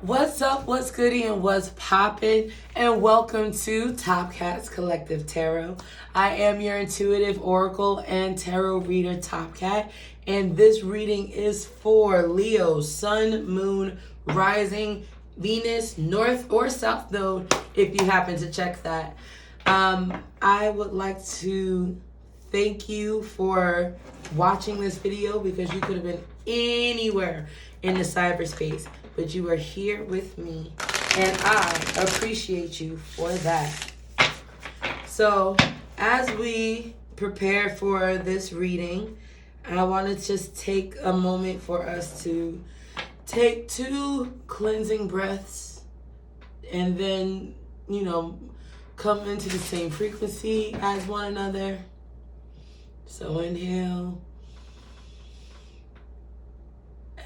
What's up, what's goody, and what's poppin'? And welcome to Top Cats Collective Tarot. I am your intuitive oracle and tarot reader, Top Cat, and this reading is for Leo, Sun, Moon, Rising, Venus, North or South Node, if you happen to check that. I would like to thank you for watching this video because you could have been anywhere in the cyberspace, but you are here with me, and I appreciate you for that. So, as we prepare for this reading, I want to just take a moment for us to take 2 cleansing breaths and then, come into the same frequency as one another. So inhale,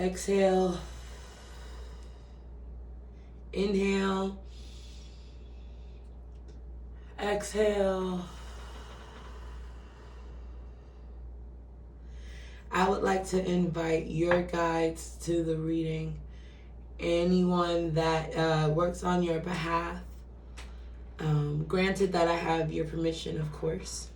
exhale, inhale, exhale. I would like to invite your guides to the reading, anyone that works on your behalf. Granted that I have your permission, of course.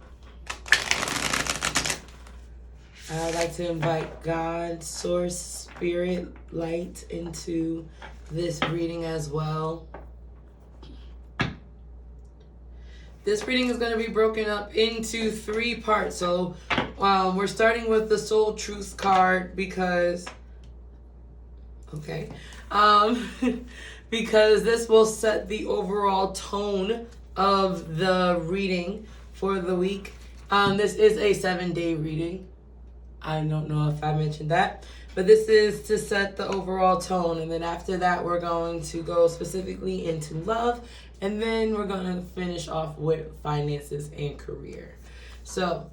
I'd like to invite God, Source, Spirit, Light into this reading as well. This reading is going to be broken up into 3 parts. So we're starting with the Soul Truth card because, because this will set the overall tone of the reading for the week. This is a 7-day reading. I don't know if I mentioned that, but this is to set the overall tone. And then after that, we're going to go specifically into love. And then we're going to finish off with finances and career. So,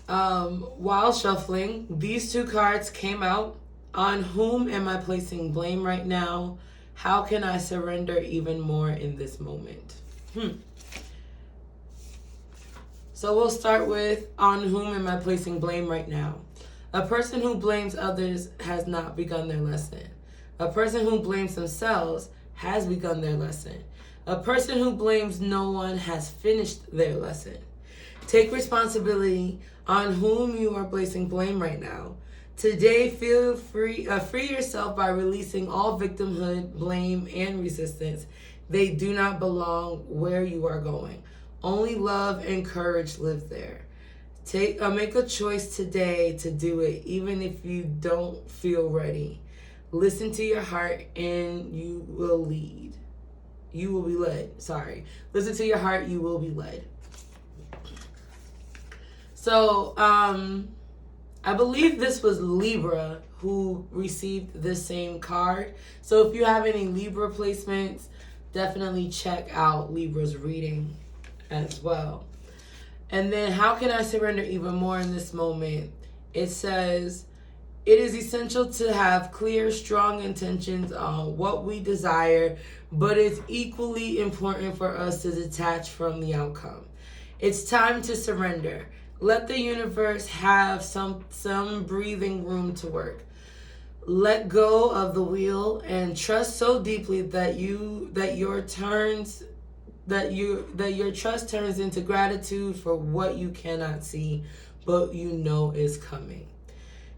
while shuffling, these 2 cards came out. On whom am I placing blame right now? How can I surrender even more in this moment? So we'll start with, on whom am I placing blame right now? A person who blames others has not begun their lesson. A person who blames themselves has begun their lesson. A person who blames no one has finished their lesson. Take responsibility on whom you are placing blame right now. Today, feel free yourself by releasing all victimhood, blame, and resistance. They do not belong where you are going. Only love and courage live there. Make a choice today to do it, even if you don't feel ready. Listen to your heart and you will lead. You will be led. Sorry. Listen to your heart, you will be led. So, I believe this was Libra who received this same card. So if you have any Libra placements, definitely check out Libra's reading as well. And then, how can I surrender even more in this moment? It says, it is essential to have clear, strong intentions on what we desire, but it's equally important for us to detach from the outcome. It's time to surrender. Let the universe have some breathing room to work. Let go of the wheel and trust so deeply that your trust turns into gratitude for what you cannot see, but you know is coming.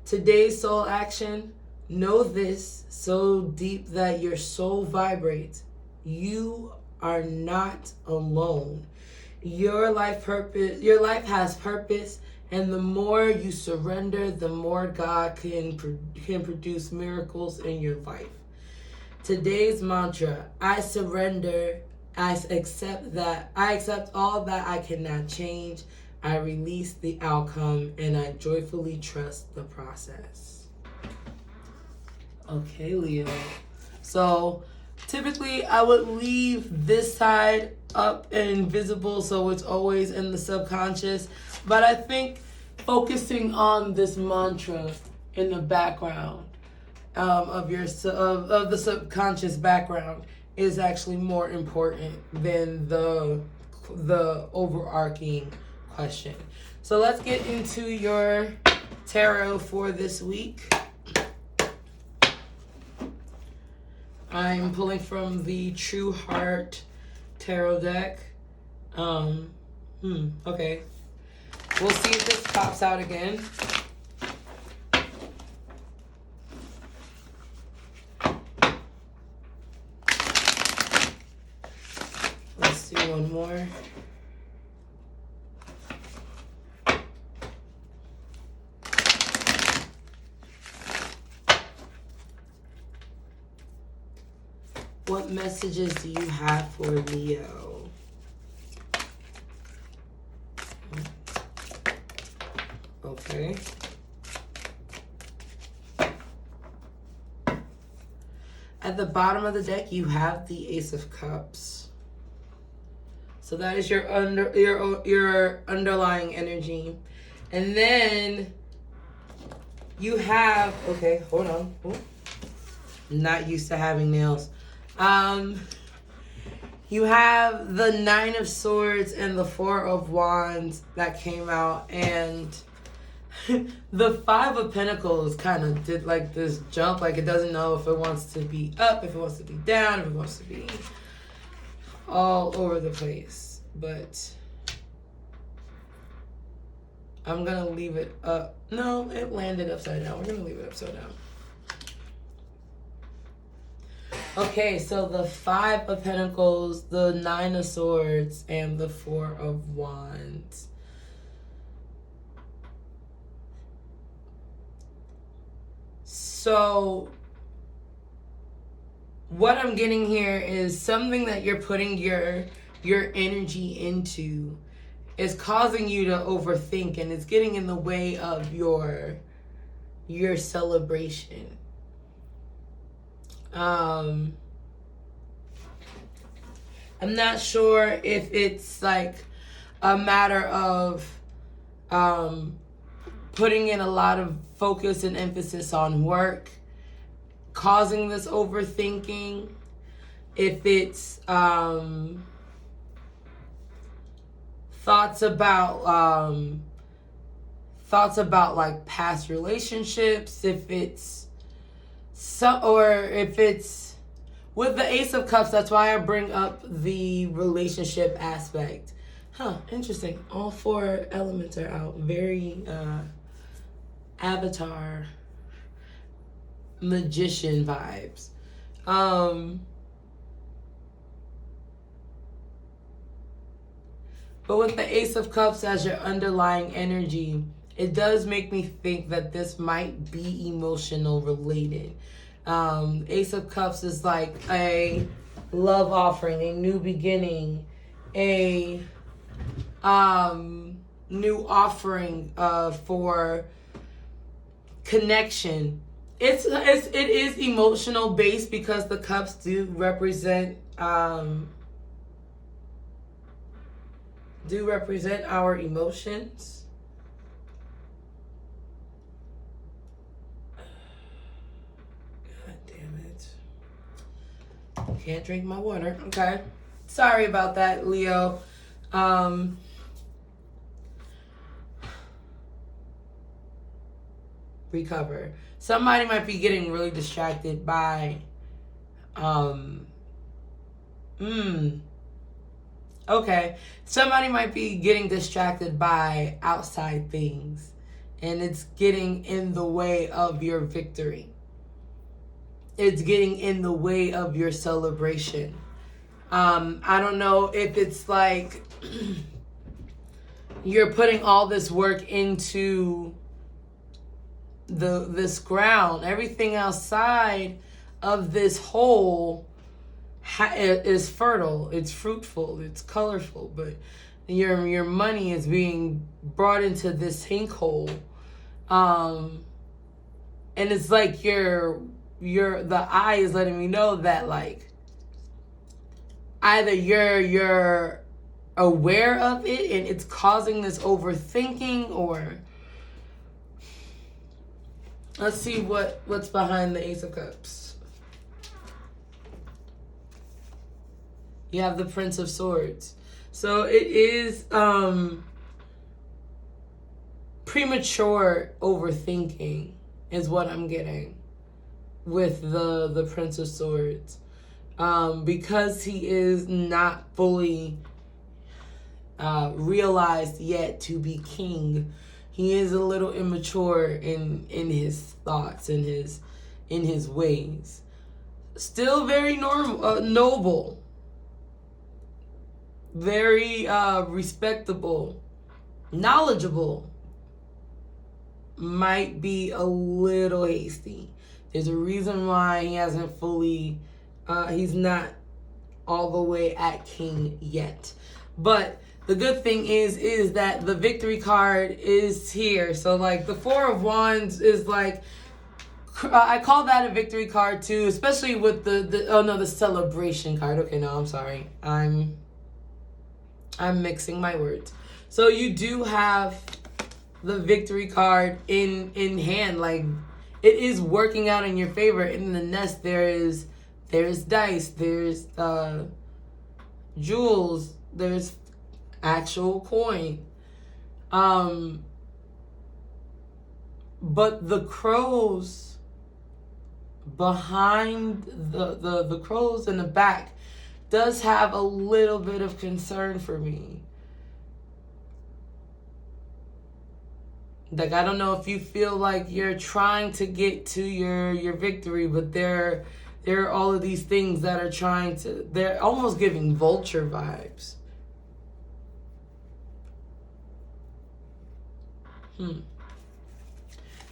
Today's soul action, know this so deep that your soul vibrates. You are not alone. Your life has purpose, and the more you surrender, the more God can produce miracles in your life. Today's mantra, I surrender. I accept all that I cannot change. I release the outcome, and I joyfully trust the process. Okay, Leo. So typically I would leave this side up and visible so it's always in the subconscious. But I think focusing on this mantra in the background of the subconscious background is actually more important than the overarching question. So let's get into your tarot for this week. I'm pulling from the True Heart Tarot deck. Okay. We'll see if this pops out again. Let's do one more. What messages do you have for Leo? Okay. At the bottom of the deck, you have the Ace of Cups. So that is your underlying energy. And then you have, okay, hold on. Ooh. Not used to having nails. You have the Nine of Swords and the Four of Wands that came out, and the Five of Pentacles kind of did like this jump, like it doesn't know if it wants to be up, if it wants to be down, if it wants to be all over the place. But I'm gonna leave it up. No, it landed upside down. We're gonna leave it upside down. Okay, so the Five of Pentacles, the Nine of Swords, and the Four of Wands. So what I'm getting here is something that you're putting your energy into is causing you to overthink, and it's getting in the way of your celebration. I'm not sure if it's like a matter of putting in a lot of focus and emphasis on work, causing this overthinking. If it's thoughts about like past relationships, if it's or if it's with the Ace of Cups, that's why I bring up the relationship aspect. Interesting. All four elements are out. Very Avatar magician vibes. But with the Ace of Cups as your underlying energy, it does make me think that this might be emotional related. Ace of Cups is like a love offering, a new beginning, a new offering for connection. It is emotional based because the cups do represent our emotions. Can't drink my water. Okay. Sorry about that, Leo. Recover. Somebody might be getting really distracted by okay. Somebody might be getting distracted by outside things, and it's getting in the way of your victory. It's getting in the way of your celebration. I don't know if it's like you're putting all this work into this ground. Everything outside of this hole is fertile. It's fruitful. It's colorful. But your money is being brought into this sinkhole. And it's like the eye is letting me know that like either you're aware of it and it's causing this overthinking, or let's see what's behind the Ace of Cups. You have the Prince of Swords. So it is premature overthinking is what I'm getting with the Prince of Swords. Because he is not fully realized yet to be king, he is a little immature in his thoughts and in his ways. Still very noble, very respectable, knowledgeable. Might be a little hasty. There's a reason why he hasn't fully, he's not all the way at king yet. But the good thing is that the victory card is here. So like the Four of Wands is like, I call that a victory card too, especially with the celebration card. Okay, no, I'm sorry. I'm mixing my words. So you do have the victory card in hand. Like, it is working out in your favor. In the nest there's dice, there's jewels, there's actual coin. But the crows behind the crows in the back does have a little bit of concern for me. Like, I don't know if you feel like you're trying to get to your victory, but there are all of these things that are they're almost giving vulture vibes.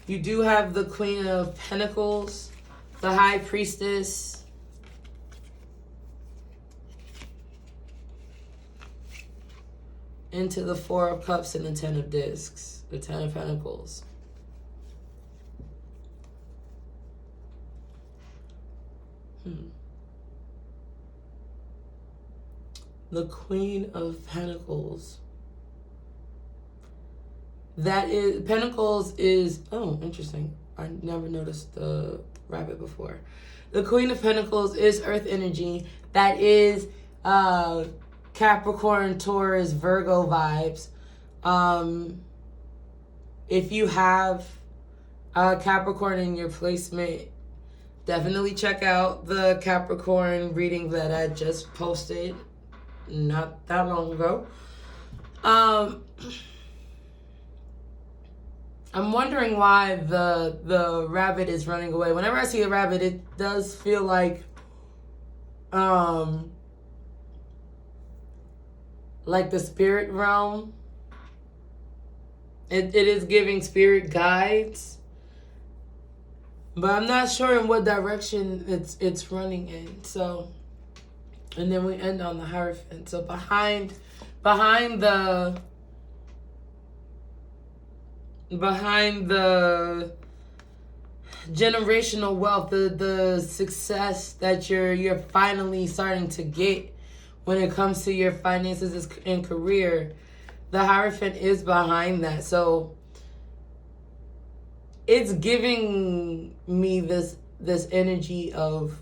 You do have the Queen of Pentacles, the High Priestess, into the Four of Cups and the Ten of Discs, the Ten of Pentacles. The Queen of Pentacles. That is, Pentacles is, oh, interesting. I never noticed the rabbit before. The Queen of Pentacles is earth energy. That is Capricorn, Taurus, Virgo vibes. If you have Capricorn in your placement, definitely check out the Capricorn reading that I just posted not that long ago. I'm wondering why the rabbit is running away. Whenever I see a rabbit, it does feel like the spirit realm. It is giving spirit guides, but I'm not sure in what direction it's running in. So, and then we end on the Hierophant. So behind the generational wealth, the success that you're finally starting to get when it comes to your finances and career, the Hierophant is behind that. So it's giving me this energy of,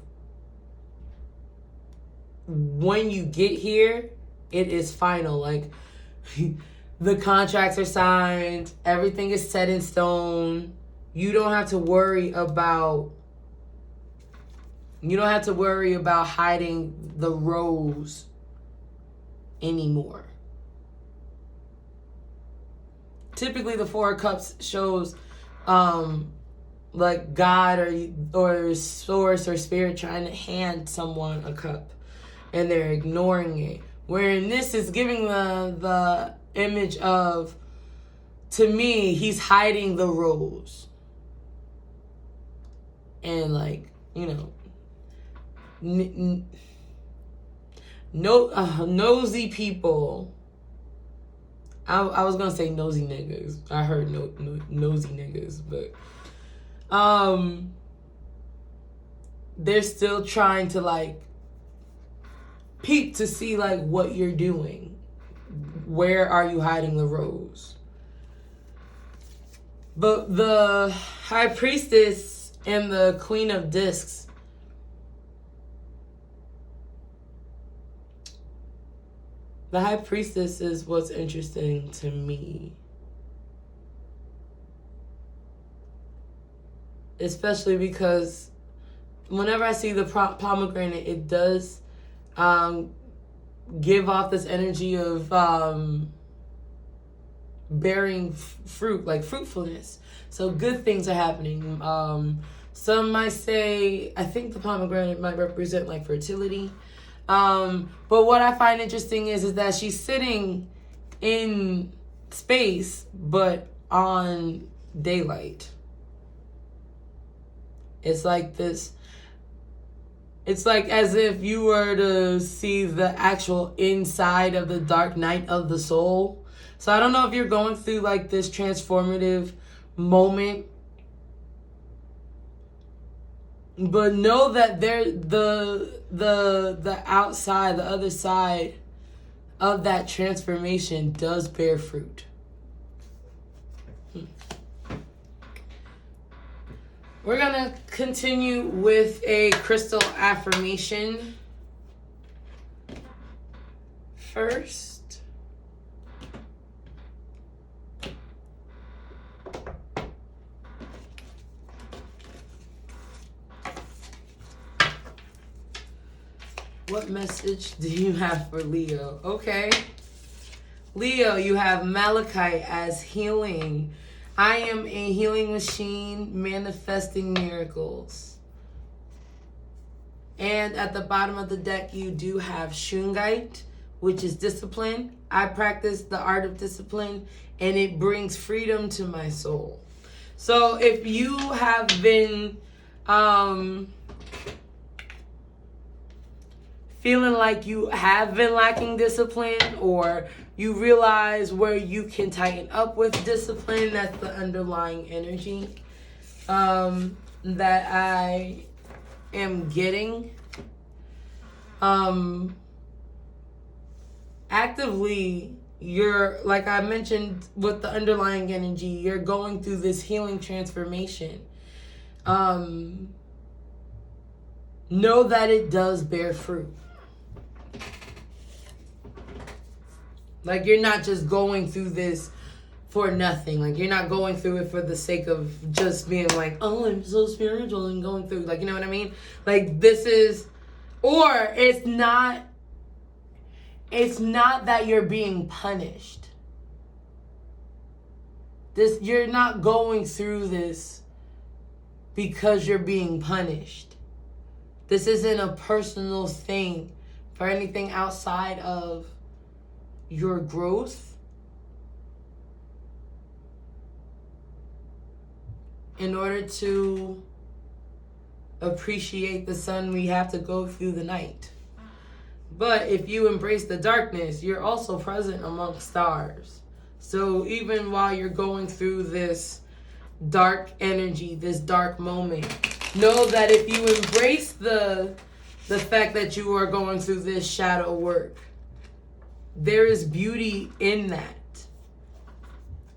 when you get here, it is final. Like, the contracts are signed, everything is set in stone. You don't have to worry about hiding the rose anymore. Typically the Four of Cups shows like God or source or spirit trying to hand someone a cup and they're ignoring it. Wherein this is giving the image of, to me, he's hiding the rose. And like, nosy people. I was gonna say nosy niggas. I heard nosy niggas, but they're still trying to like peep to see like what you're doing. Where are you hiding the rose? But the High Priestess and the Queen of Discs, the High Priestess is what's interesting to me. Especially because whenever I see the pomegranate, it does give off this energy of bearing fruit, like fruitfulness. So good things are happening. Some might say, I think the pomegranate might represent like fertility. But what I find interesting is that she's sitting in space, but on daylight. It's like this. It's like as if you were to see the actual inside of the dark night of the soul. So I don't know if you're going through like this transformative moment, but know that there the outside, the other side of that transformation does bear fruit. We're going to continue with a crystal affirmation first. What message do you have for Leo? Okay. Leo, you have Malachite as healing. I am a healing machine manifesting miracles. And at the bottom of the deck, you do have Shungite, which is discipline. I practice the art of discipline, and it brings freedom to my soul. So if you have been feeling like you have been lacking discipline, or you realize where you can tighten up with discipline, that's the underlying energy that I am getting. Actively, you're, like I mentioned with the underlying energy, you're going through this healing transformation. Know that it does bear fruit. Like, you're not just going through this for nothing. Like, you're not going through it for the sake of just being like, oh, I'm so spiritual and going through. Like, you know what I mean? Like, this is, or it's not that you're being punished. You're not going through this because you're being punished. This isn't a personal thing for anything outside of your growth. In order to appreciate the sun, we have to go through the night. But if you embrace the darkness, you're also present amongst stars. So even while you're going through this dark energy, this dark moment, know that if you embrace the fact that you are going through this shadow work, there is beauty in that.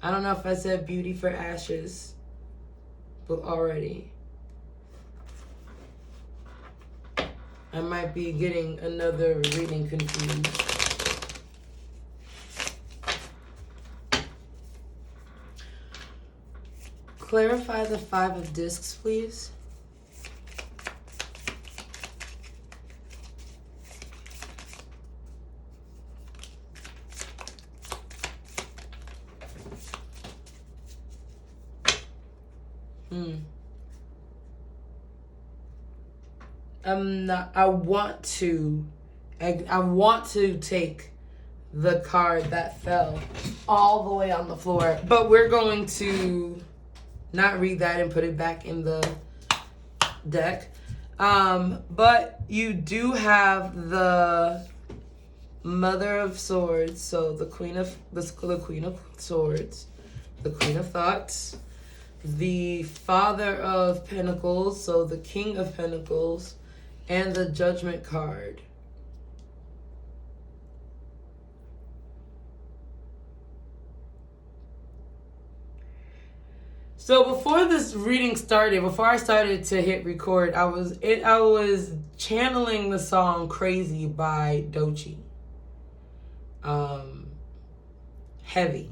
I don't know if I said beauty for ashes, but already. I might be getting another reading confused. Clarify the 5 of discs, please. I want to take the card that fell all the way on the floor, but we're going to not read that and put it back in the deck. But you do have the Mother of Swords, so the Queen of Swords, the Queen of Thoughts, the Father of Pentacles, so the King of Pentacles, and the Judgment card. So before this reading started, before I started to hit record, I was channeling the song "Crazy" by Doechii. Heavy.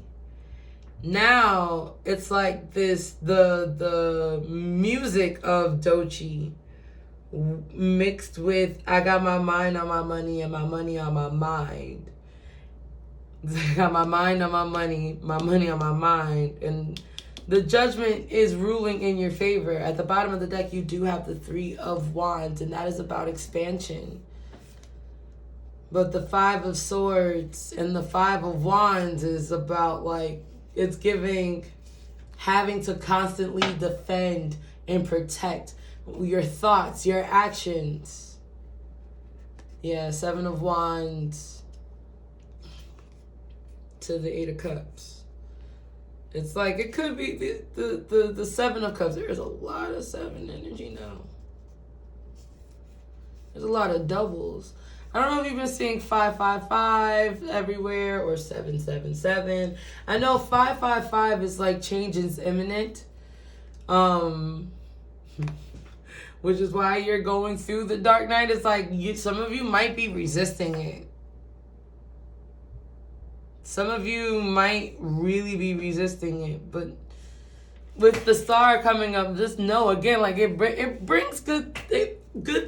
Now it's like this, the music of Doechii mixed with I got my mind on my money and my money on my mind. I got my mind on my money on my mind, and the Judgment is ruling in your favor. At the bottom of the deck, you do have the Three of Wands, and that is about expansion. But the Five of Swords and the Five of Wands is about, like, it's giving having to constantly defend and protect your thoughts, your actions. Yeah, Seven of Wands to the Eight of Cups. It's like, it could be the Seven of Cups. There's a lot of seven energy now. There's a lot of doubles. I don't know if you've been seeing 555 everywhere or 777. I know 555 is like change is imminent. Which is why you're going through the dark night. It's like some of you might be resisting it. Some of you might really be resisting it, but with the star coming up, just know again, like it brings good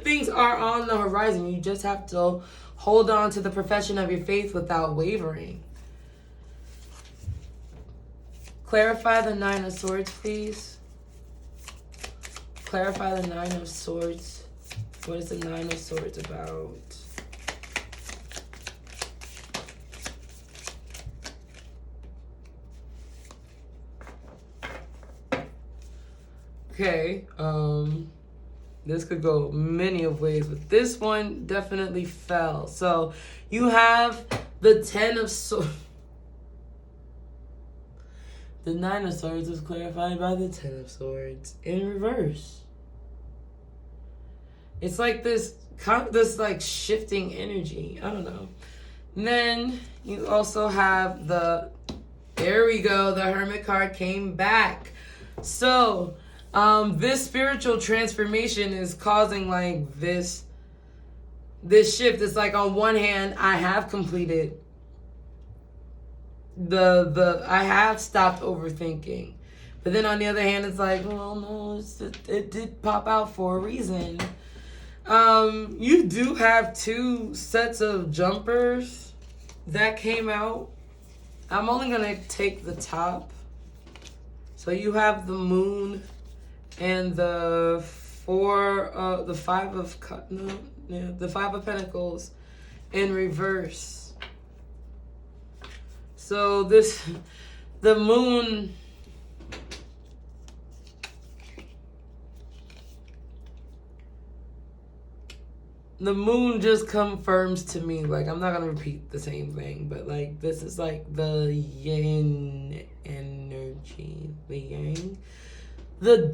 things are on the horizon. You just have to hold on to the profession of your faith without wavering. Clarify the Nine of Swords, please. Clarify the Nine of Swords. What is the Nine of Swords about? Okay, this could go many of ways, but this one definitely fell. So you have the Ten of Swords. The Nine of Swords is clarified by the Ten of Swords in reverse. It's like this like shifting energy. I don't know. And then you also have there we go, the Hermit card came back. So this spiritual transformation is causing like this shift. It's like, on one hand, I have completed I have stopped overthinking, but then on the other hand, it's like, well, no, it did pop out for a reason. You do have two sets of jumpers that came out. I'm only gonna take the top. So you have the Moon and the Five of Pentacles in reverse. So the Moon, just confirms to me, like, I'm not gonna repeat the same thing, but like, this is like the yin energy, the yang, the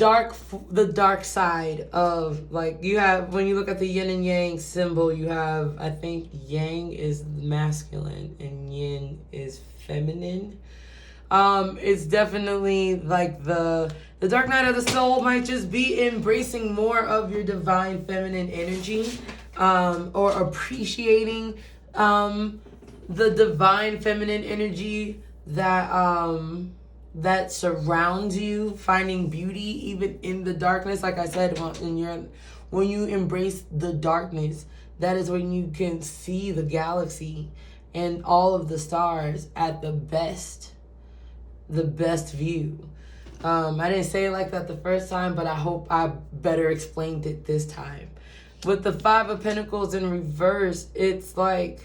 dark side of, like, you have, when you look at the yin and yang symbol, you have, I think yang is masculine and yin is feminine. It's definitely like the dark night of the soul might just be embracing more of your divine feminine energy, or appreciating the divine feminine energy that surrounds you, finding beauty even in the darkness. Like I said, when you embrace the darkness, that is when you can see the galaxy and all of the stars at the best view. I didn't say it like that the first time, but I hope I better explained it this time. With the Five of Pentacles in reverse, it's like,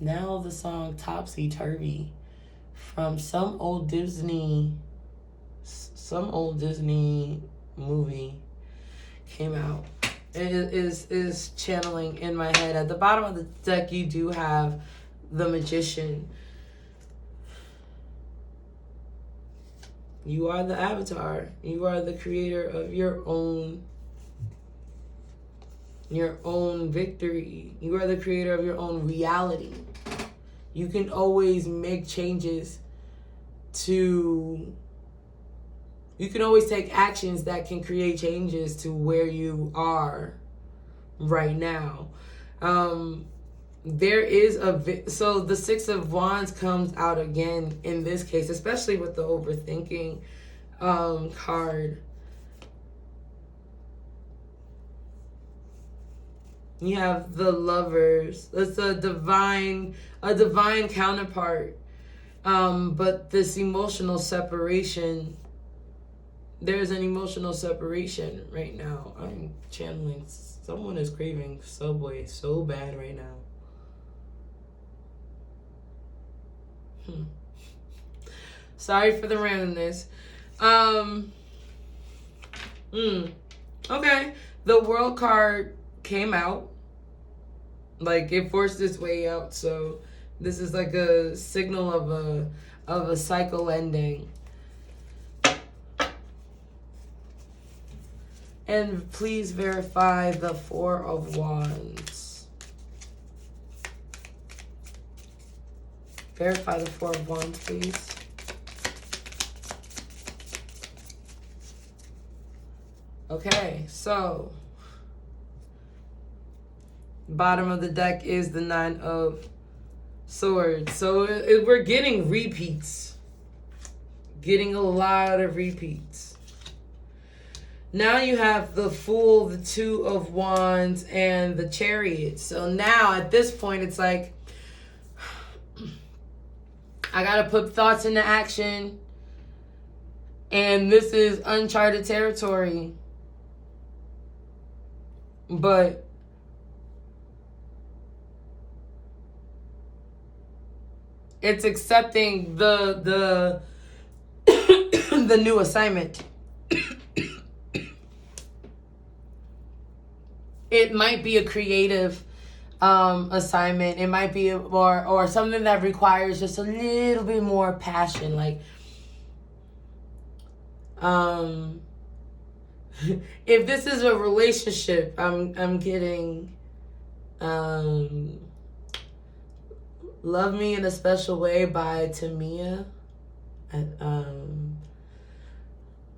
now the song Topsy Turvy from some old Disney movie came out. It is channeling in my head. At the bottom of the deck, you do have the Magician. You are the avatar. You are the creator of your own victory. You are the creator of your own reality. You can always make changes you can always take actions that can create changes to where you are right now. there is so the Six of Wands comes out again in this case, especially with the overthinking card. You have the Lovers. It's a divine counterpart. But this emotional separation, there's an emotional separation right now. I'm channeling, someone is craving Subway so bad right now. Sorry for the randomness. Okay. The World card came out. Like, it forced its way out, so this is like a signal of a cycle ending. And please verify the Four of Wands. Verify the Four of Wands, please. Okay, so bottom of the deck is the Nine of Swords. So we're getting repeats. Getting a lot of repeats. Now you have the Fool, the Two of Wands, and the Chariot. So now at this point it's like, I gotta put thoughts into action. And this is uncharted territory. But it's accepting the the new assignment. It might be a creative assignment. It might be or something that requires just a little bit more passion. Like, if this is a relationship, I'm getting Love Me in a Special Way by Tamia.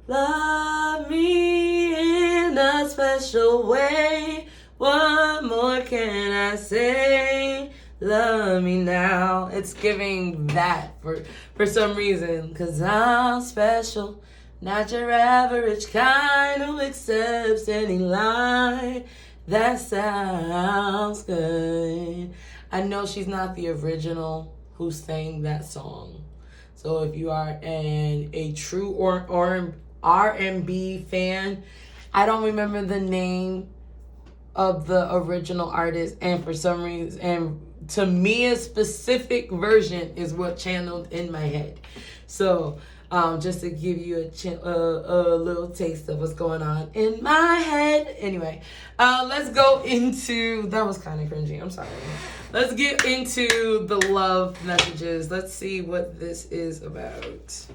Love me in a special way. What more can I say? Love me now. It's giving that for some reason. 'Cause I'm special. Not your average kind who accepts any line. That sounds good. I know she's not the original who sang that song. So if you are a true R&B fan, I don't remember the name of the original artist, and for some reason, and to me, a specific version is what channeled in my head. So just to give you a little taste of what's going on in my head. Anyway, let's go into, that was kind of cringy, I'm sorry. Let's get into the love messages. Let's see what this is about.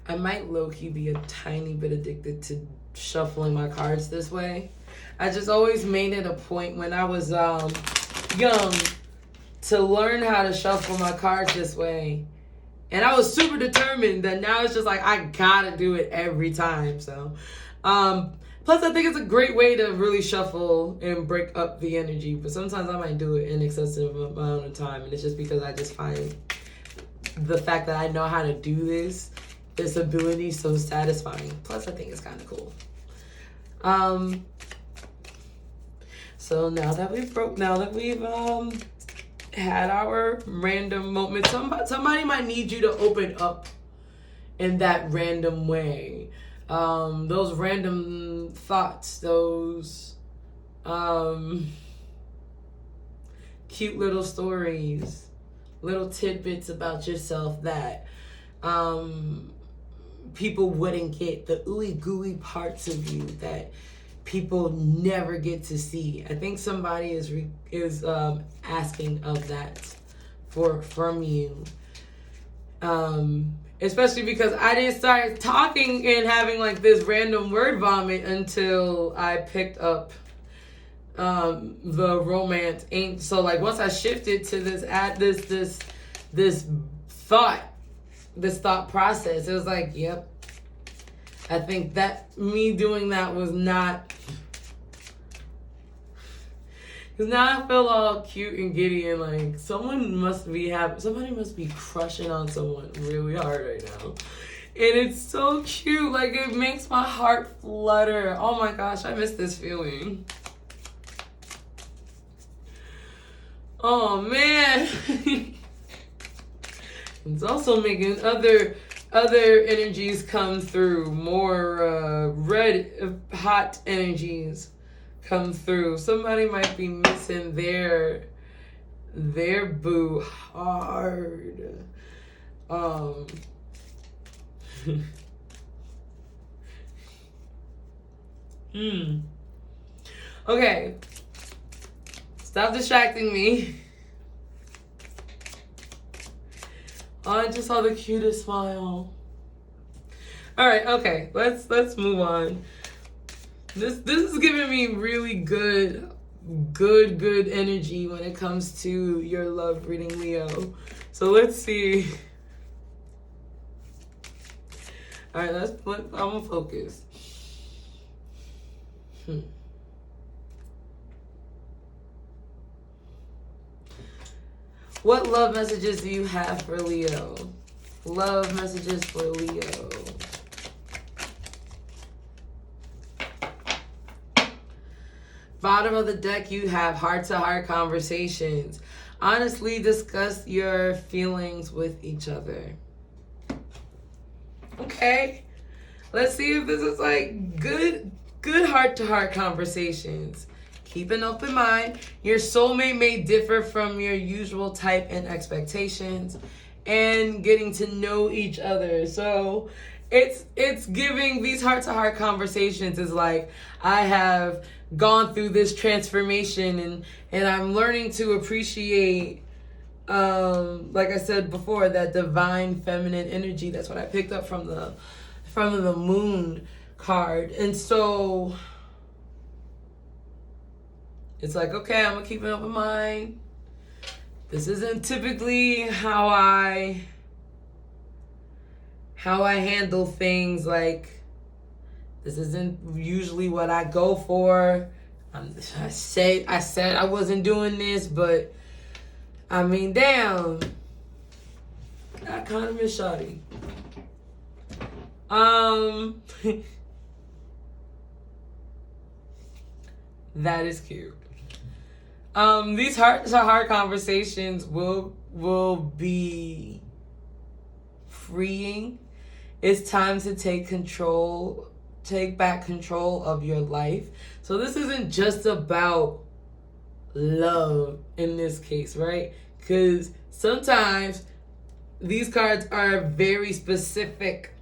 I might low-key be a tiny bit addicted to shuffling my cards this way. I just always made it a point when I was young to learn how to shuffle my cards this way. And I was super determined that now it's just like I gotta do it every time. So plus I think it's a great way to really shuffle and break up the energy. But sometimes I might do it in excessive amount of time, and it's just because I just find the fact that I know how to do this ability so satisfying. Plus I think it's kind of cool. So now that we've had our random moment, somebody might need you to open up in that random way. Those random thoughts, those cute little stories, little tidbits about yourself that people wouldn't get, the ooey gooey parts of you that people never get to see. I think somebody is asking of that from you. Especially because I didn't start talking and having like this random word vomit until I picked up the romance. And so like once I shifted to this thought process, it was like, yep, I think that me doing that was not... Because now I feel all cute and giddy and like somebody must be crushing on someone really hard right now. And it's so cute. Like, it makes my heart flutter. Oh my gosh, I miss this feeling. Oh man. It's also making other energies come through. More red, hot energies come through. Somebody might be missing their boo hard. Okay. Stop distracting me. Oh, I just saw the cutest smile. All right, okay. Let's move on. This is giving me really good energy when it comes to your love reading, Leo. So let's see. All right, I'm gonna focus. What love messages do you have for Leo? Love messages for Leo. Bottom of the deck, you have heart-to-heart conversations. Honestly, discuss your feelings with each other. Okay. Let's see if this is like good heart-to-heart conversations. Keep an open mind. Your soulmate may differ from your usual type and expectations, and getting to know each other. So it's giving these heart-to-heart conversations is like, I have gone through this transformation and I'm learning to appreciate, like I said before, that divine feminine energy. That's what I picked up from the moon card. And so it's like, okay, I'm gonna keep an open mind. This isn't typically how I handle things. Like, this isn't usually what I go for. I said I wasn't doing this, but I mean, damn, I kind of miss Shawty. That is cute. These heart-to-heart conversations will be freeing. It's time to take back control of your life. So this isn't just about love in this case, right? Because sometimes these cards are very specific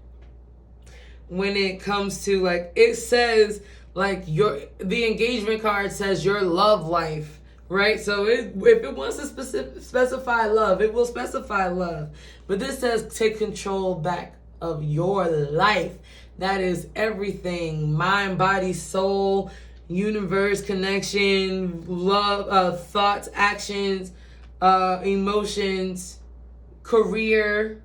when it comes to, like, it says, like, the engagement card says your love life, right? So if it wants to specify love, it will specify love. But this says take control back of your life. That is everything: mind, body, soul, universe, connection, love, thoughts, actions, emotions, career.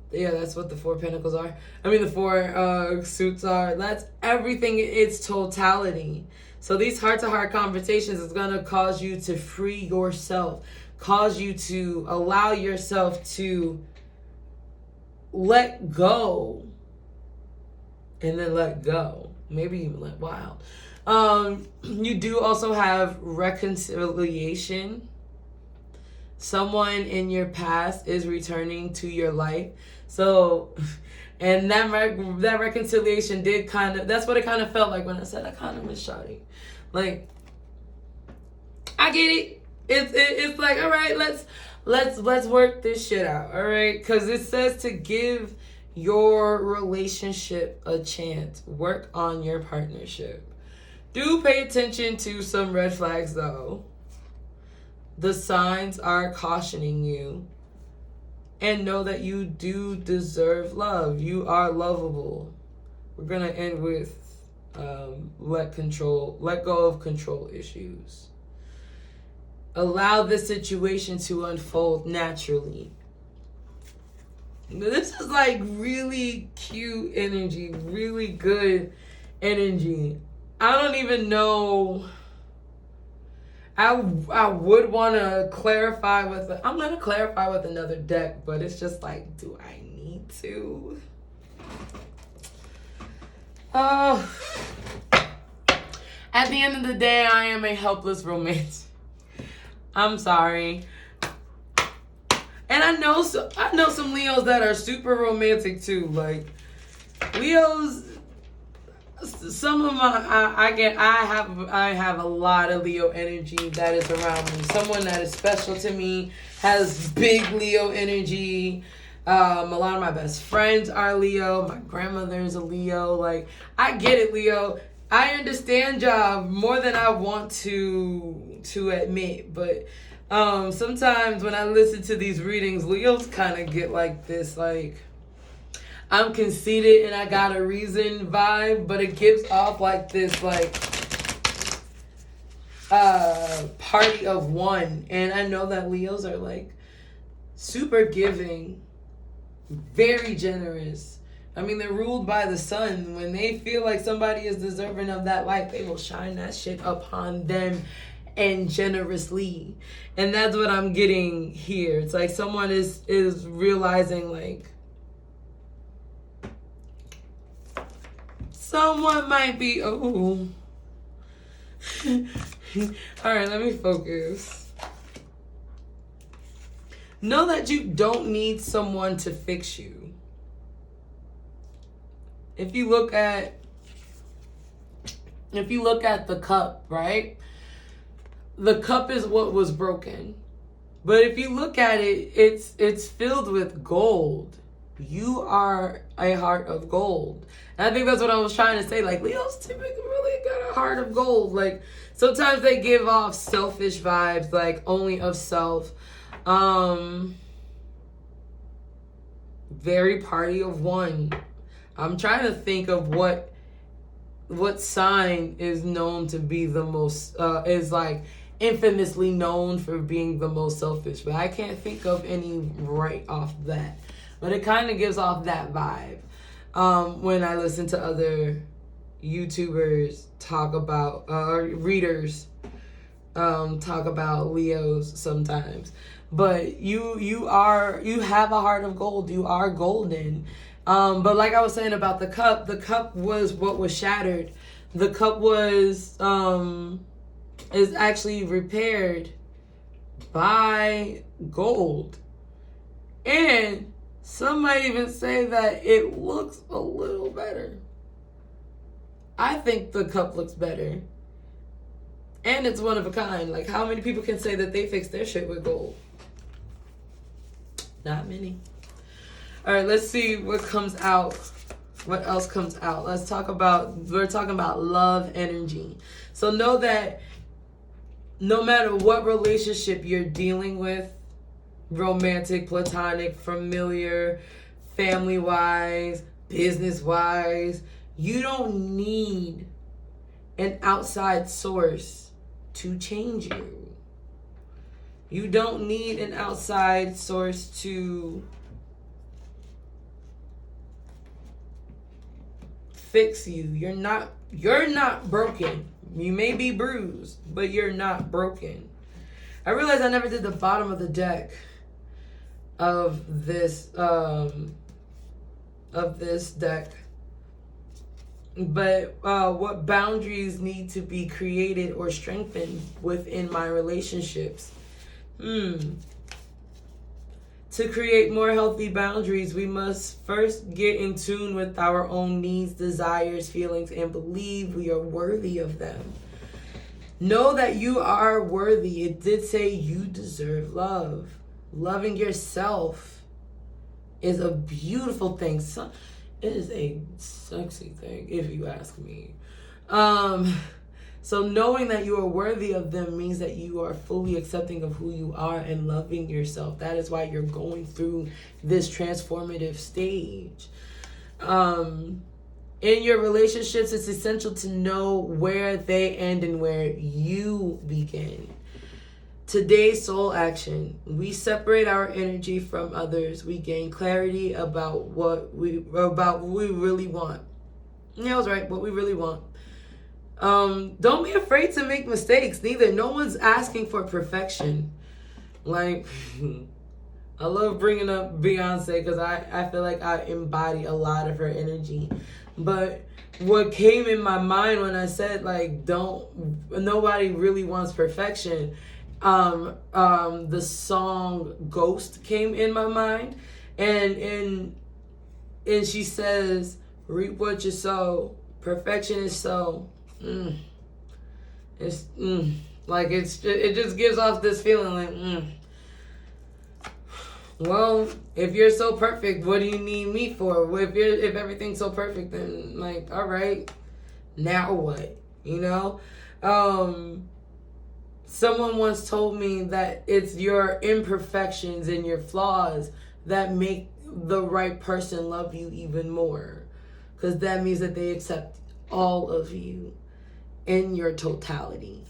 Yeah, that's what the Four Pentacles are. I mean, the four suits are. That's everything in its totality. So these heart-to-heart conversations is going to cause you to free yourself, cause you to allow yourself to let go, and then let go. Maybe even let wild. You do also have reconciliation. Someone in your past is returning to your life. So, and that reconciliation did that's what it kind of felt like when I said I kind of miss Shawty. Like, I get it. It's like, all right, let's work this shit out, all right? Because it says to give your relationship a chance. Work on your partnership. Do pay attention to some red flags, though. The signs are cautioning you. And know that you do deserve love. You are lovable. We're going to end with let go of control issues. Allow the situation to unfold naturally. This is like really cute energy, really good energy. I don't even know. I would want to clarify with, I'm going to clarify with another deck, but it's just like, do I need to? At the end of the day, I am a helpless romantic. I'm sorry. And I know some Leos that are super romantic too. Like Leos, some of my I have a lot of Leo energy that is around me. Someone that is special to me has big Leo energy. A lot of my best friends are Leo. My grandmother is a Leo. Like, I get it, Leo. I understand y'all more than I want to admit, but sometimes when I listen to these readings, Leos kind of get like this, like, I'm conceited and I got a reason vibe, but it gives off like this, like, party of one. And I know that Leos are like super giving, very generous. I mean, they're ruled by the sun. When they feel like somebody is deserving of that light, they will shine that shit upon them and generously. And that's what I'm getting here. It's like someone is realizing, like, someone might be, oh. All right, let me focus. Know that you don't need someone to fix you. If you look at the cup, right? The cup is what was broken. But if you look at it, it's filled with gold. You are a heart of gold. And I think that's what I was trying to say. Like, Leo's typically really got a heart of gold. Like, sometimes they give off selfish vibes, like only of self. Very party of one. I'm trying to think of what sign is known to be the most, is like infamously known for being the most selfish. But I can't think of any right off that. But it kind of gives off that vibe when I listen to other YouTubers talk about, or readers talk about Leos sometimes. But you have a heart of gold. You are golden. But like I was saying about the cup was what was shattered. The cup is actually repaired by gold. And some might even say that it looks a little better. I think the cup looks better. And it's one of a kind. Like, how many people can say that they fixed their shit with gold? Not many. All right, let's see what comes out. What else comes out? We're talking about love energy. So know that no matter what relationship you're dealing with, romantic, platonic, familiar, family-wise, business-wise, you don't need an outside source to change you. You don't need an outside source to fix you. You're not broken. You may be bruised, but you're not broken. I realized I never did the bottom of the deck of this deck. But what boundaries need to be created or strengthened within my relationships? To create more healthy boundaries, we must first get in tune with our own needs, desires, feelings, and believe we are worthy of them. Know that you are worthy. It did say you deserve love. Loving yourself is a beautiful thing. It is a sexy thing, if you ask me. So knowing that you are worthy of them means that you are fully accepting of who you are and loving yourself. That is why you're going through this transformative stage. In your relationships, it's essential to know where they end and where you begin. Today's soul action. We separate our energy from others. We gain clarity about what we really want. Yeah, I was right. What we really want. Don't be afraid to make mistakes. Neither. No one's asking for perfection. Like, I love bringing up Beyonce because I feel like I embody a lot of her energy. But what came in my mind when I said, like, nobody really wants perfection, the song Ghost came in my mind, and she says, reap what you sow. Perfection is so like it just gives off this feeling like well, if you're so perfect, what do you need me for? If everything's so perfect, then, like, all right, now what? You know? Someone once told me that it's your imperfections and your flaws that make the right person love you even more. Because that means that they accept all of you in your totality.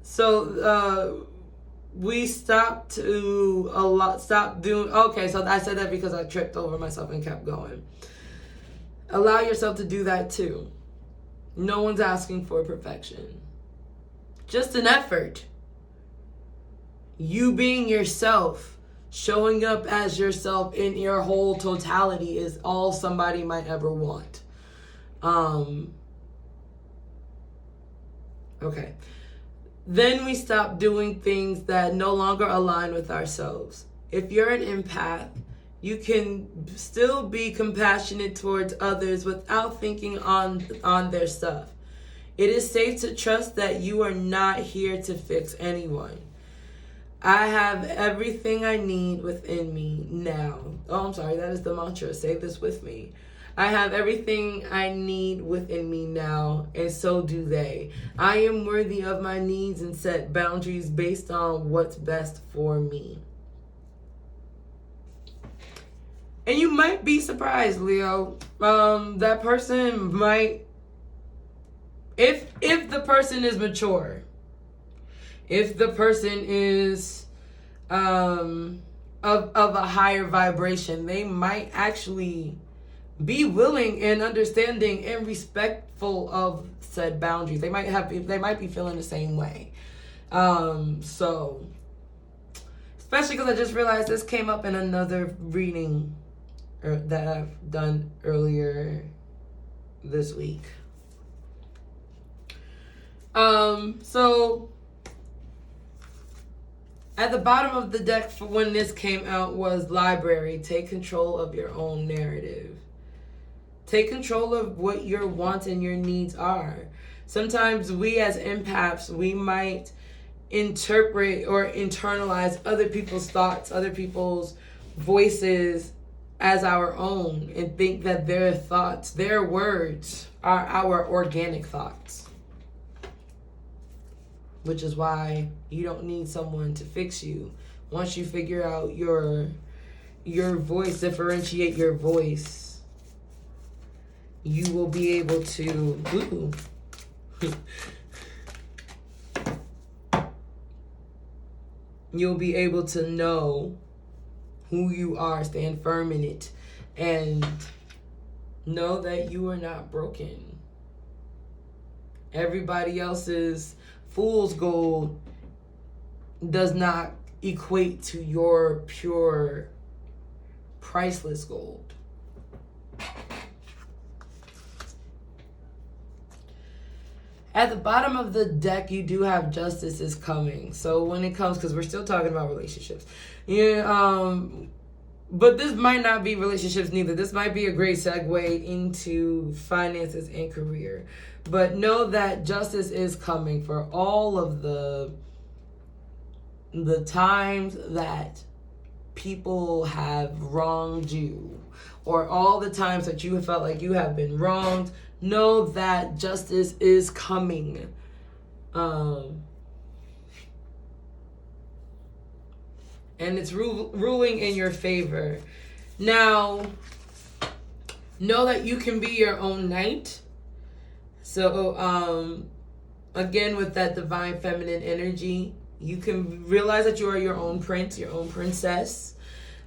So we stopped doing. Okay, so I said that because I tripped over myself and kept going. Allow yourself to do that too. No one's asking for perfection. Just an effort. You being yourself, showing up as yourself in your whole totality is all somebody might ever want. Okay. Then we stop doing things that no longer align with ourselves. If you're an empath, you can still be compassionate towards others without thinking on their stuff. It is safe to trust that you are not here to fix anyone. I have everything I need within me now. Oh, I'm sorry, that is the mantra. Say this with me. I have everything I need within me now, and so do they. I am worthy of my needs and set boundaries based on what's best for me. And you might be surprised, Leo. That person might, if the person is mature, if the person is of a higher vibration, they might actually be willing and understanding and respectful of said boundaries. They might be feeling the same way. So, especially because I just realized this came up in another reading that I've done earlier this week. So at the bottom of the deck for when this came out was library. Take control of your own narrative. Take control of what your wants and your needs are. Sometimes we as empaths, we might interpret or internalize other people's thoughts, other people's voices as our own, and think that their thoughts, their words are our organic thoughts. Which is why you don't need someone to fix you. Once you figure out your voice, differentiate your voice, you will be able to you'll be able to know who you are, stand firm in it, and know that you are not broken. Everybody else's fool's gold does not equate to your pure, priceless gold. At the bottom of the deck, you do have justice is coming. So when it comes, because we're still talking about relationships. Yeah, but this might not be relationships neither. This might be a great segue into finances and career. But know that justice is coming for all of the times that people have wronged you, or all the times that you have felt like you have been wronged. Know that justice is coming. And it's ruling in your favor. Now, know that you can be your own knight. So, again, with that divine feminine energy, you can realize that you are your own prince, your own princess.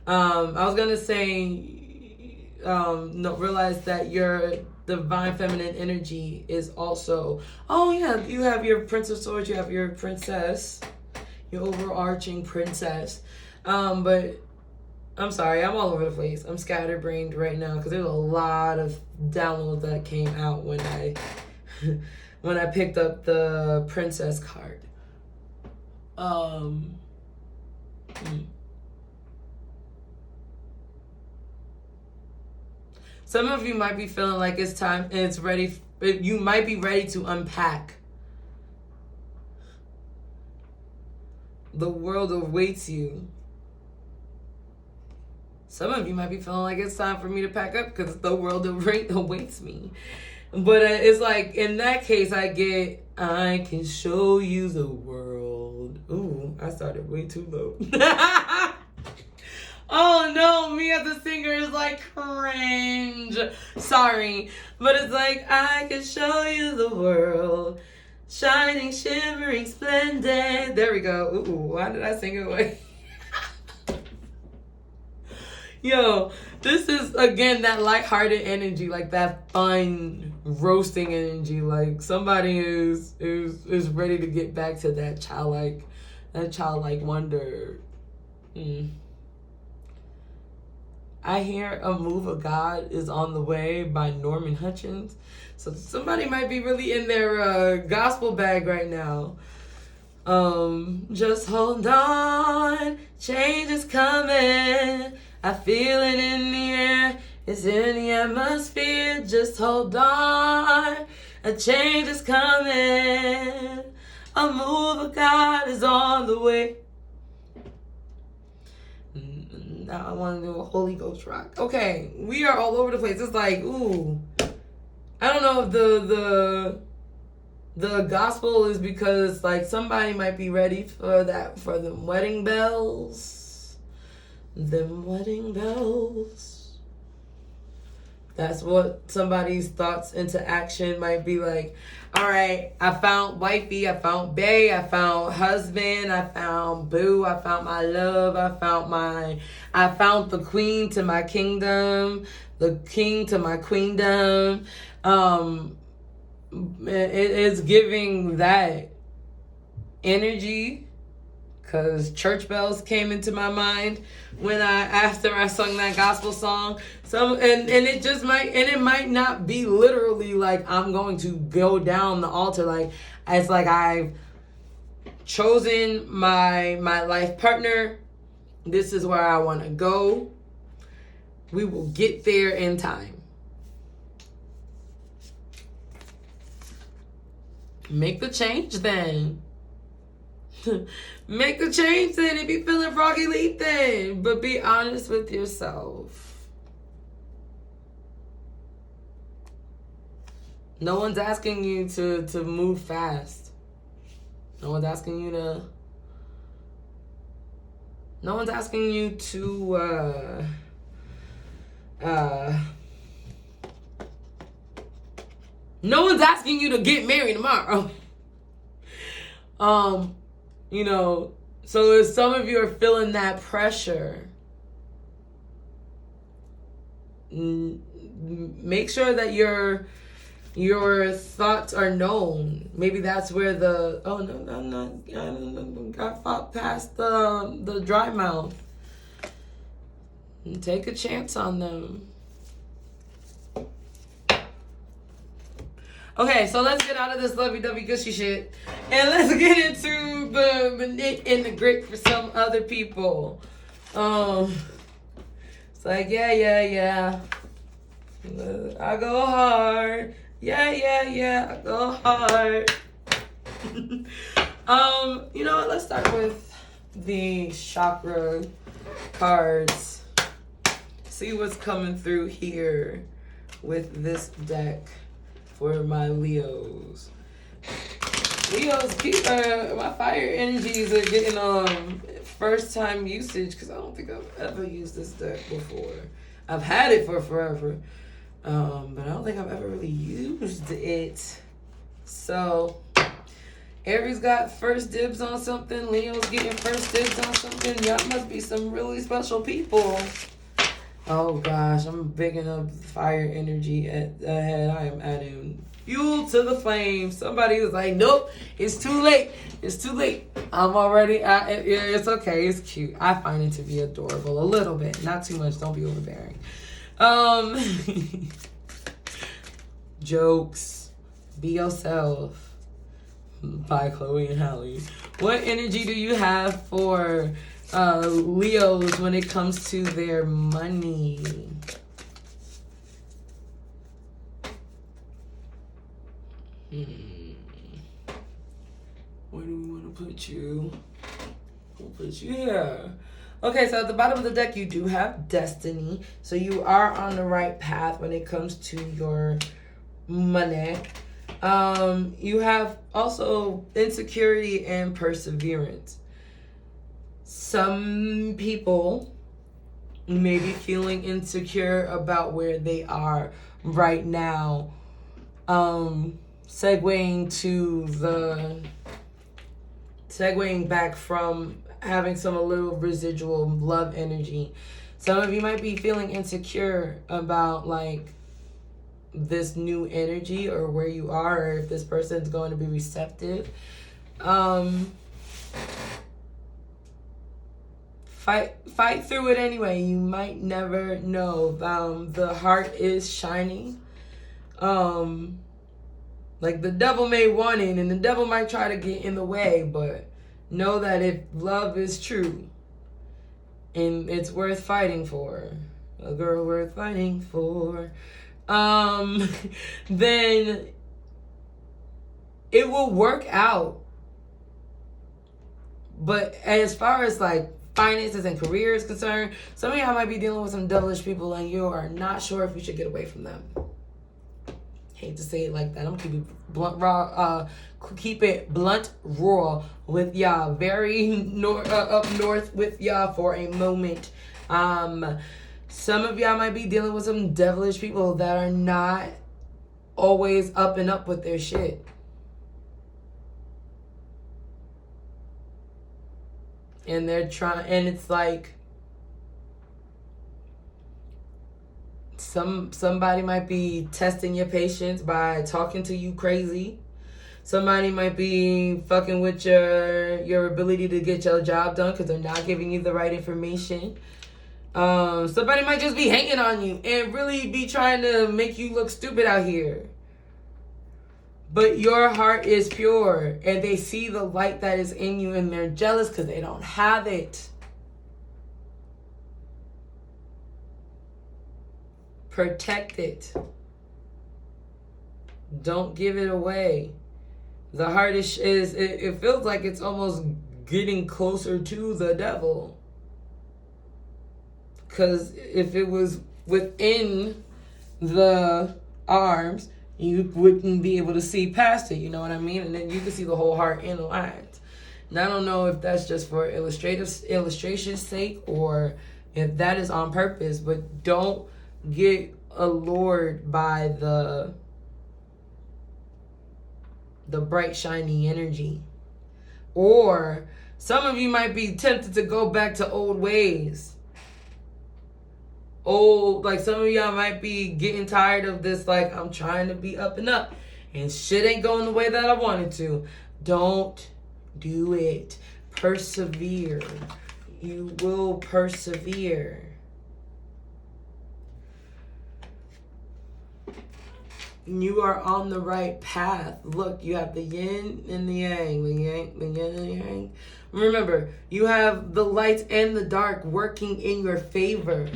I was gonna say, no, realize that your divine feminine energy is also, oh yeah, you have your Prince of Swords, you have your princess, your overarching princess. But I'm sorry, I'm all over the place. I'm scatterbrained right now because there's a lot of downloads that came out when I when I picked up the princess card. Some of you might be feeling like it's time and it's ready. You might be ready to unpack. The world awaits you. Some of you might be feeling like it's time for me to pack up because the world awaits me. But it's like, in that case, I can show you the world. Ooh, I started way too low. Oh no, me as a singer is like cringe. Sorry. But it's like, I can show you the world. Shining, shimmering, splendid. There we go. Ooh, why did I sing it away? Yo, this is, again, that lighthearted energy, like that fun roasting energy. Like somebody is ready to get back to that childlike wonder. I hear A Move of God is on the way by Norman Hutchins. So somebody might be really in their gospel bag right now. Just hold on, change is coming. I feel it in the air, it's in the atmosphere. Just hold on, a change is coming. A move of God is on the way. Now I want to do a Holy Ghost rock. Okay, we are all over the place. It's like, ooh, I don't know if the gospel is because like somebody might be ready for that, for them wedding bells. Them wedding bells. That's what somebody's thoughts into action might be like. All right, I found wifey, I found bae, I found husband, I found boo, I found my love, I found the queen to my kingdom, the king to my queendom. It is giving that energy. Because church bells came into my mind after I sung that gospel song. And it might not be literally like I'm going to go down the altar. Like it's like I've chosen my life partner. This is where I want to go. We will get there in time. Make the change then. Make the change then. If you feeling froggy, leap then. But be honest with yourself. No one's asking you to move fast. No one's asking you to no one's asking you to no one's asking you to get married tomorrow. You know, so if some of you are feeling that pressure, make sure that your thoughts are known. Maybe that's where I fought past the dry mouth. And take a chance on them. Okay, so let's get out of this lovey-dovey gushy shit and let's get into the nit and the grit for some other people. It's like, yeah. I go hard. Yeah, I go hard. You know what? Let's start with the chakra cards. See what's coming through here with this deck. For my Leos. My fire energies are getting first time usage because I don't think I've ever used this deck before. I've had it for forever, but I don't think I've ever really used it. So Aries got first dibs on something. Leo's getting first dibs on something. Y'all must be some really special people. Oh gosh, I'm picking up fire energy ahead. I am adding fuel to the flame. Somebody was like, nope, it's too late. It's too late. I'm already at yeah, it's okay. It's cute. I find it to be adorable. A little bit. Not too much. Don't be overbearing. Jokes. Be yourself. By Chloe and Halle. What energy do you have for Leos when it comes to their money? Where do we want to put you? We'll put you here. Okay, so at the bottom of the deck, you do have destiny. So you are on the right path when it comes to your money. You have also insecurity and perseverance. Some people may be feeling insecure about where they are right now. Segueing back from having a little residual love energy. Some of you might be feeling insecure about like this new energy or where you are, or if this person's going to be receptive. Fight through it anyway. You might never know. The heart is shining. Like the devil may want it, and the devil might try to get in the way, but know that if love is true and it's worth fighting for, a girl worth fighting for, then it will work out. But as far as like finances and career is concerned, some of y'all might be dealing with some devilish people and you are not sure if you should get away from them. Hate to say it like that. I'm gonna keep it blunt, raw. Keep it blunt, raw with y'all. Very up north with y'all for a moment. Some of y'all might be dealing with some devilish people that are not always up and up with their shit. And they're trying, and it's like somebody might be testing your patience by talking to you crazy. Somebody might be fucking with your ability to get your job done because they're not giving you the right information. Somebody might just be hating on you and really be trying to make you look stupid out here. But your heart is pure and they see the light that is in you and they're jealous because they don't have it. Protect it. Don't give it away. The heart is it feels like it's almost getting closer to the devil. Because if it was within the arms, you wouldn't be able to see past it, you know what I mean? And then you can see the whole heart in the lines. And I don't know if that's just for illustration's sake or if that is on purpose, but don't get allured by the bright, shiny energy. Or some of you might be tempted to go back to old ways. Like some of y'all might be getting tired of this, like, I'm trying to be up and up and shit ain't going the way that I wanted to. Don't do it. Persevere. You will persevere. You are on the right path. Look, you have the yin and the yang, the yin and the yang. Remember, you have the light and the dark working in your favor.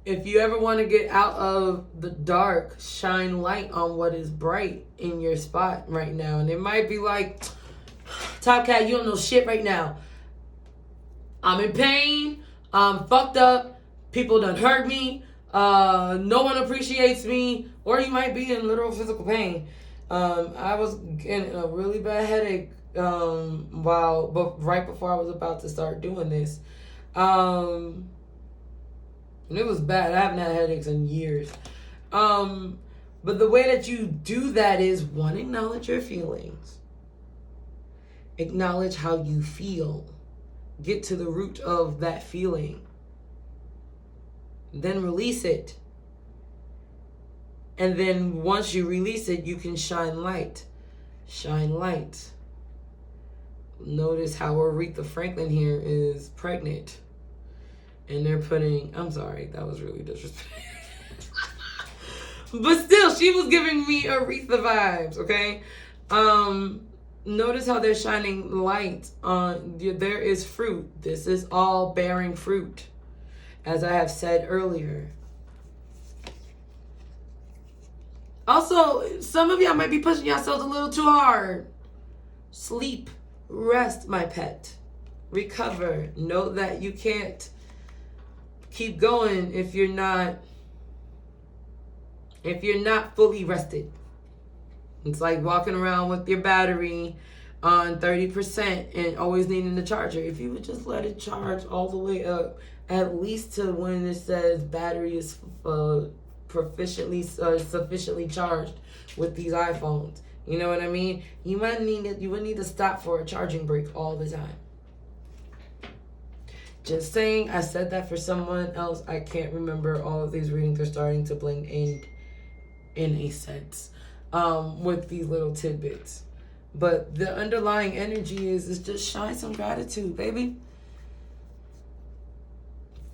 If you ever want to get out of the dark, shine light on what is bright in your spot right now. And it might be like, Top Cat, you don't know shit right now. I'm in pain. I'm fucked up. People done hurt me. No one appreciates me. Or you might be in literal physical pain. I was getting a really bad headache right before I was about to start doing this. And it was bad. I haven't had headaches in years. But the way that you do that is, one, acknowledge your feelings. Acknowledge how you feel. Get to the root of that feeling. Then release it. And then once you release it, you can shine light. Shine light. Notice how Aretha Franklin here is pregnant. And they're putting, I'm sorry, that was really disrespectful. But still, she was giving me Aretha vibes, okay? Notice how they're shining light on, there is fruit. This is all bearing fruit, as I have said earlier. Also, some of y'all might be pushing yourselves a little too hard. Sleep, rest, my pet. Recover. Know that you can't keep going if you're not fully rested. It's like walking around with your battery on 30% and always needing the charger. If you would just let it charge all the way up, at least to when it says battery is sufficiently charged with these iPhones. You know what I mean? You would need to stop for a charging break all the time. Just saying, I said that for someone else. I can't remember. All of these readings are starting to blend in a sense, with these little tidbits. But the underlying energy is just shine some gratitude, baby.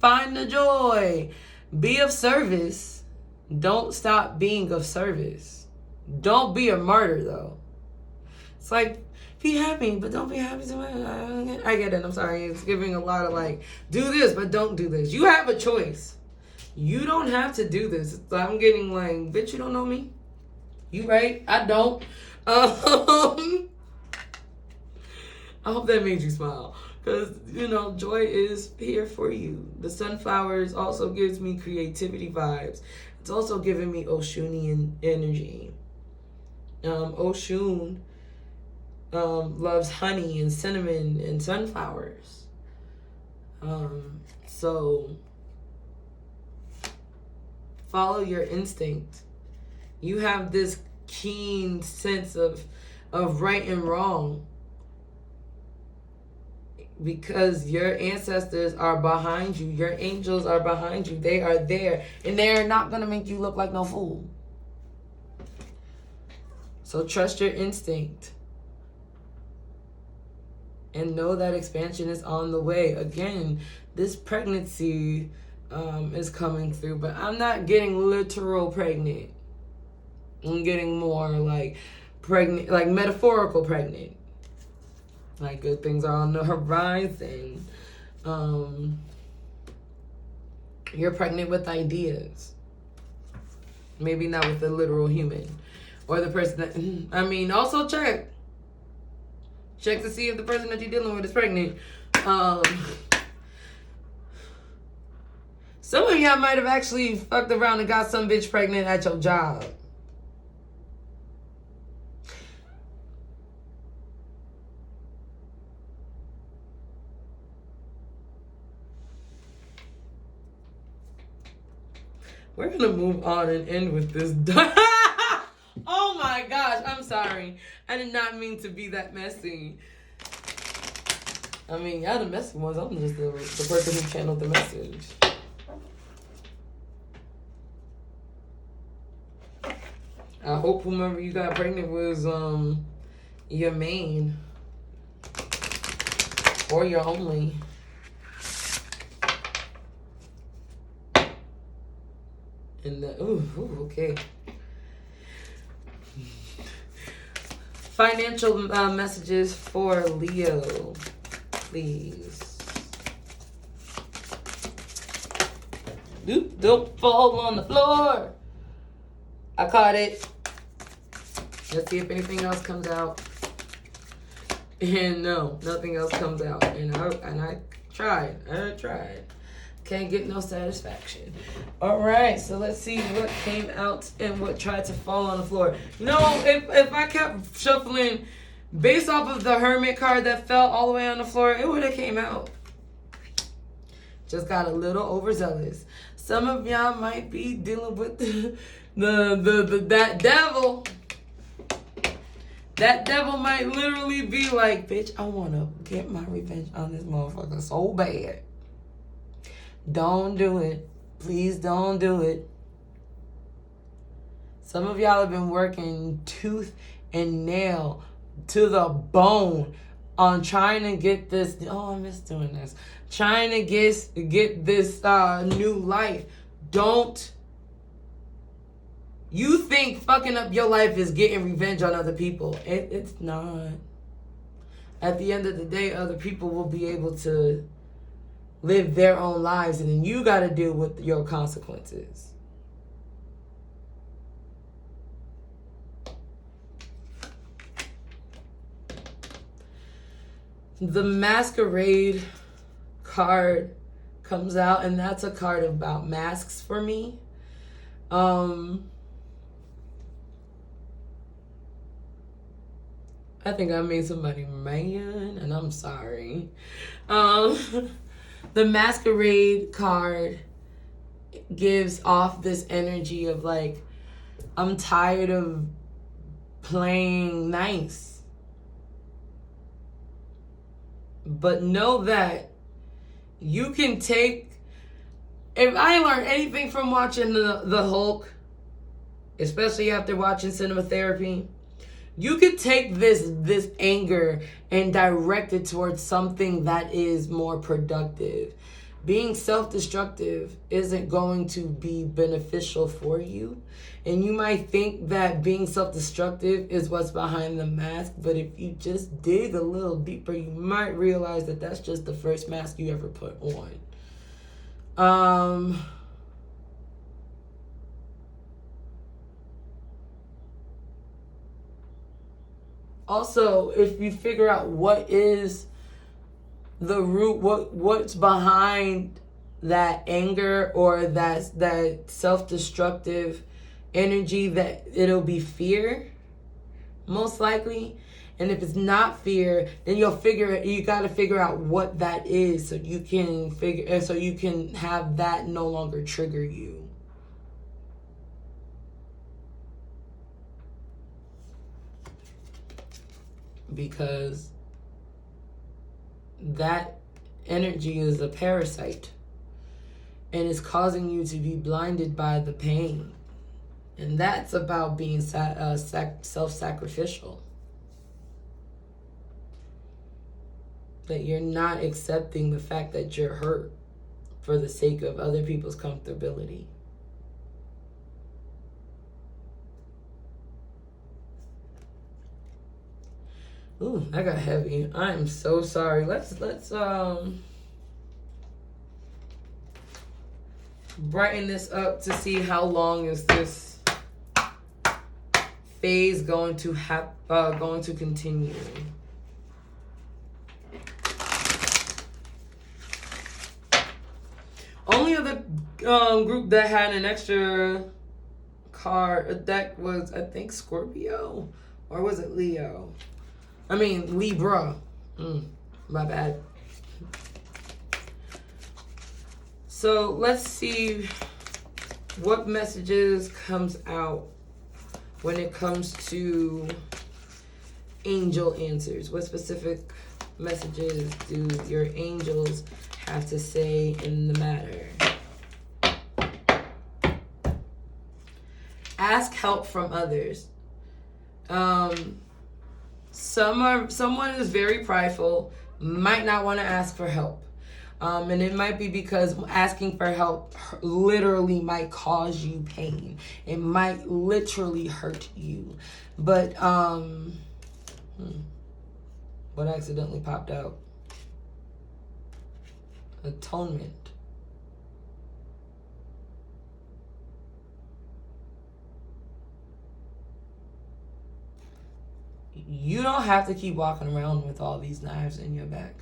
Find the joy. Be of service. Don't stop being of service. Don't be a martyr, though. It's like, be happy, but don't be happy too much. I get it. I'm sorry. It's giving a lot of like, do this, but don't do this. You have a choice. You don't have to do this. I'm getting like, bitch, you don't know me. You right? I don't. I hope that made you smile. Because, joy is here for you. The sunflowers also gives me creativity vibes. It's also giving me Oshunian energy. Oshun loves honey and cinnamon and sunflowers. So follow your instinct. You have this keen sense of right and wrong, because your ancestors are behind you. Your angels are behind you. They are there, and they are not going to make you look like no fool. So trust your instinct and know that expansion is on the way. Again, this pregnancy is coming through, but I'm not getting literal pregnant. I'm getting more like pregnant, like metaphorical pregnant. Like good things are on the horizon. You're pregnant with ideas. Maybe not with the literal human or the person that, also check to see if the person that you're dealing with is pregnant. Some of y'all might have actually fucked around and got some bitch pregnant at your job. We're going to move on and end with this. Oh my gosh, I'm sorry. I did not mean to be that messy. Y'all the messy ones. I'm just the person who channeled the message. I hope whomever you got pregnant was your main or your only. And okay. Financial messages for Leo, please. Don't fall on the floor. I caught it. Let's see if anything else comes out. And no, nothing else comes out. And I tried. Can't get no satisfaction. All right, so let's see what came out and what tried to fall on the floor. If I kept shuffling based off of the Hermit card that fell all the way on the floor, it would have came out. Just got a little overzealous. Some of y'all might be dealing with that devil. That devil might literally be like, bitch, I want to get my revenge on this motherfucker so bad. Don't do it. Please don't do it. Some of y'all have been working tooth and nail to the bone on trying to get this. Oh, I miss doing this. Trying to get this new life. Don't. You think fucking up your life is getting revenge on other people. It's not. At the end of the day, other people will be able to live their own lives, and then you got to deal with your consequences. The Masquerade card comes out, and that's a card about masks for me. I think I made somebody mad, and I'm sorry. The Masquerade card gives off this energy of like, I'm tired of playing nice. But know that you can take, if I learned anything from watching the Hulk, especially after watching Cinema Therapy, you could take this anger and direct it towards something that is more productive. Being self-destructive isn't going to be beneficial for you. And you might think that being self-destructive is what's behind the mask, but if you just dig a little deeper, you might realize that that's just the first mask you ever put on. Also, if you figure out what is the root, what's behind that anger or that self-destructive energy, that it'll be fear, most likely. And if it's not fear, then you got to figure out what that is so you can have that no longer trigger you. Because that energy is a parasite and is causing you to be blinded by the pain. And that's about being self-sacrificial. That you're not accepting the fact that you're hurt for the sake of other people's comfortability. Ooh, that got heavy. I am so sorry. Let's brighten this up to see how long is this phase going to continue. Only other group that had an extra card, a deck, was, I think, Scorpio, or was it Leo? I mean, Libra. My bad. So let's see what messages comes out when it comes to angel answers. What specific messages do your angels have to say in the matter? Ask help from others. Someone is very prideful, might not want to ask for help. And it might be because asking for help literally might cause you pain. It might literally hurt you. But, what accidentally popped out? Atonement. You don't have to keep walking around with all these knives in your back.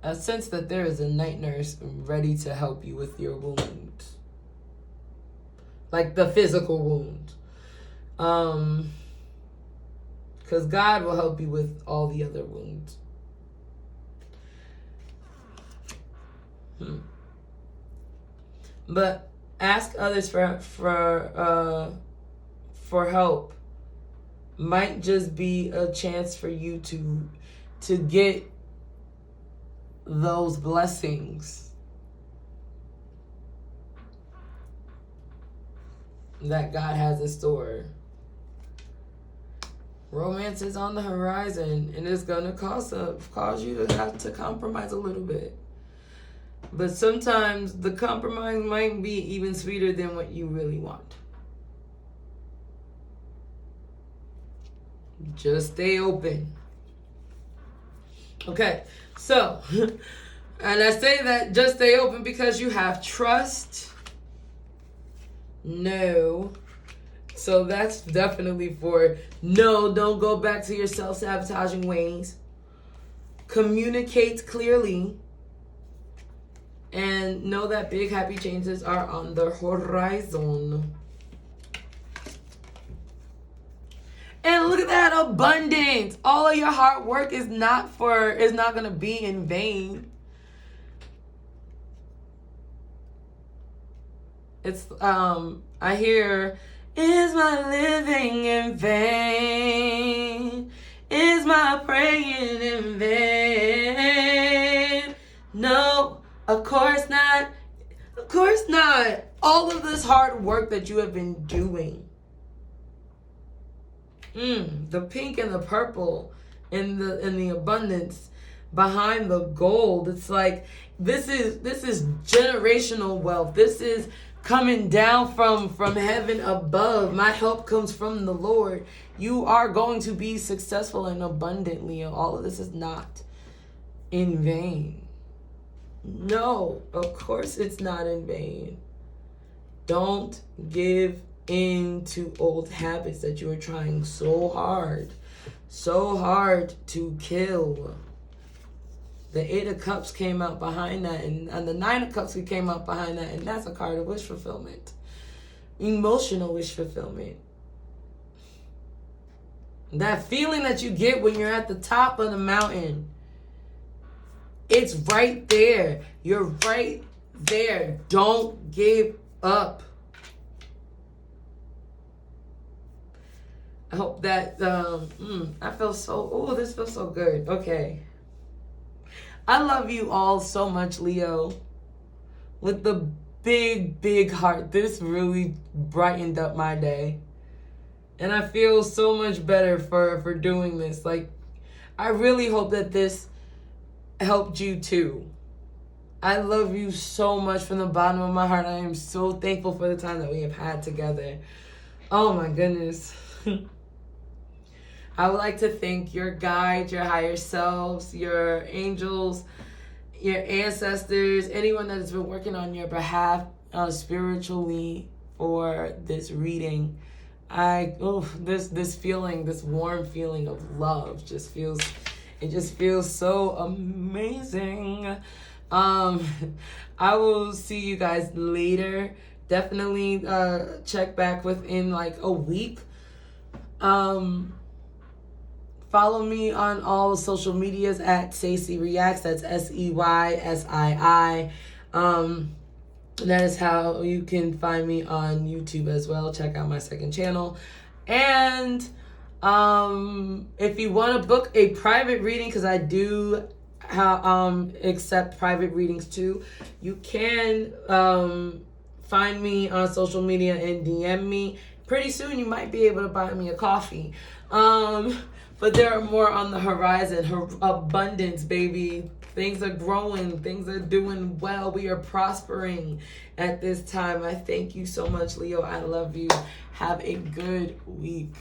I sense that there is a night nurse ready to help you with your wounds. Like the physical wounds. Because God will help you with all the other wounds. But ask others for help might just be a chance for you to get those blessings that God has in store. Romance is on the horizon, and it's gonna cause you to have to compromise a little bit. But sometimes the compromise might be even sweeter than what you really want. Just stay open. Okay, so, and I say that just stay open because you have trust. No. So that's definitely for no, don't go back to your self-sabotaging ways. Communicate clearly. And know that big happy changes are on the horizon. And look at that abundance. All of your hard work is not gonna be in vain. It's I hear, is my living in vain? Is my praying in vain? No, of course not. Of course not. All of this hard work that you have been doing. The pink and the purple and the abundance behind the gold. It's like this is generational wealth. This is coming down from heaven above. My help comes from the Lord. You are going to be successful and abundant, Leo. All of this is not in vain. No, of course it's not in vain. Don't give into old habits that you are trying so hard to kill. The Eight of Cups came out behind that, and the Nine of Cups came out behind that, and that's a card of wish fulfillment. Emotional wish fulfillment. That feeling that you get when you're at the top of the mountain. It's right there. You're right there. Don't give up. I hope that, I feel so, this feels so good. Okay. I love you all so much, Leo. With the big, big heart. This really brightened up my day. And I feel so much better for doing this. Like, I really hope that this helped you too. I love you so much from the bottom of my heart. I am so thankful for the time that we have had together. Oh my goodness. I would like to thank your guides, your higher selves, your angels, your ancestors, anyone that has been working on your behalf spiritually for this reading. This feeling, this warm feeling of love just feels so amazing. I will see you guys later. Definitely check back within like a week. Follow me on all social medias at SEYSII Reacts. That's SEYSII. That is how you can find me on YouTube as well. Check out my second channel. And if you want to book a private reading, because I do accept private readings too, you can find me on social media and DM me. Pretty soon you might be able to buy me a coffee. But there are more on the horizon. Abundance, baby. Things are growing. Things are doing well. We are prospering at this time. I thank you so much, Leo. I love you. Have a good week.